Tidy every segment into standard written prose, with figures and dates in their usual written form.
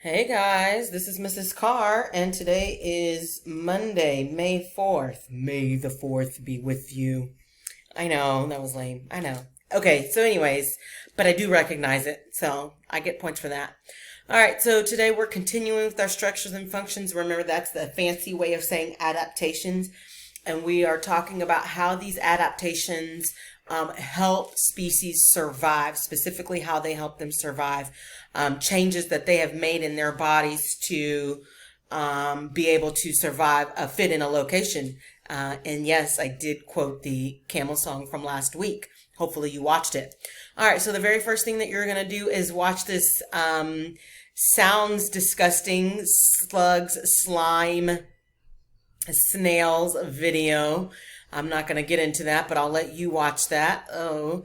Hey guys, this is Mrs. Carr, and today is Monday, May 4th. May the 4th be with you. I know, that was lame. I know. Okay, so anyways, but I do recognize it, so I get points for that. All right, so today we're continuing with our structures and functions. Remember, that's the fancy way of saying adaptations, and we are talking about how these adaptations help species survive, specifically how they help them survive, changes that they have made in their bodies to be able to survive, fit in a location. And yes, I did quote the camel song from last week. Hopefully you watched it. All right, so the very first thing that you're going to do is watch this sounds disgusting slugs, slime, snails video. I'm not going to get into that, but I'll let you watch that. Oh,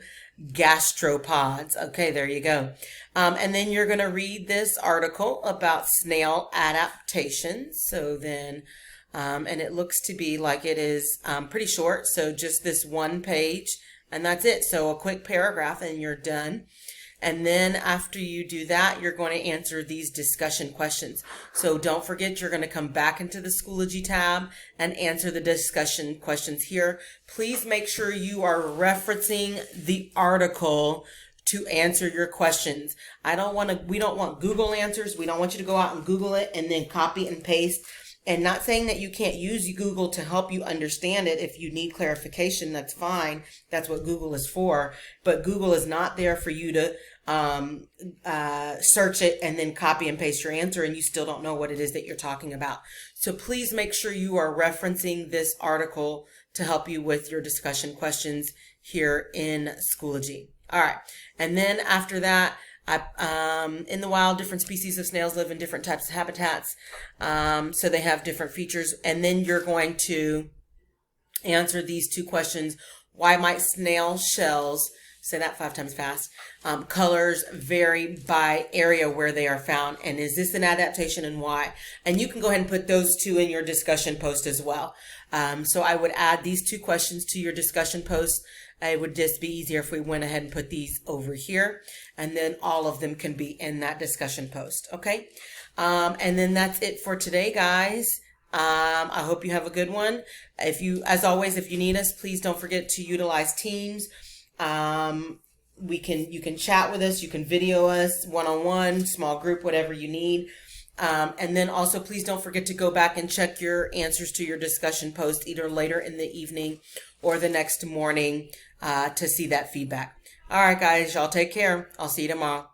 gastropods. Okay, there you go. And then you're going to read this article about snail adaptations. So then, and it looks to be like it is pretty short. So just this one page, and that's it. So a quick paragraph and you're done. And then after you do that, you're going to answer these discussion questions. So don't forget, you're going to come back into the Schoology tab and answer the discussion questions here. Please make sure you are referencing the article to answer your questions. We don't want Google answers. We don't want you to go out and Google it and then copy and paste. And not saying that you can't use Google to help you understand it. If you need clarification, that's fine. That's what Google is for. But Google is not there for you to search it and then copy and paste your answer and you still don't know what it is that you're talking about. So please make sure you are referencing this article to help you with your discussion questions here in Schoology. All right. And then after that, in the wild, different species of snails live in different types of habitats. So they have different features. And then you're going to answer these two questions. Why might snail shells, say that 5 times fast, colors vary by area where they are found? And is this an adaptation and why? And you can go ahead and put those two in your discussion post as well. So I would add these two questions to your discussion post. It would just be easier if we went ahead and put these over here, and then all of them can be in that discussion post. Okay. And then that's it for today, guys. I hope you have a good one. As always, if you need us, please don't forget to utilize Teams. You can chat with us, you can video us one-on-one, small group, whatever you need. And then also please don't forget to go back and check your answers to your discussion post either later in the evening or the next morning to see that feedback. All right, guys, y'all take care. I'll see you tomorrow.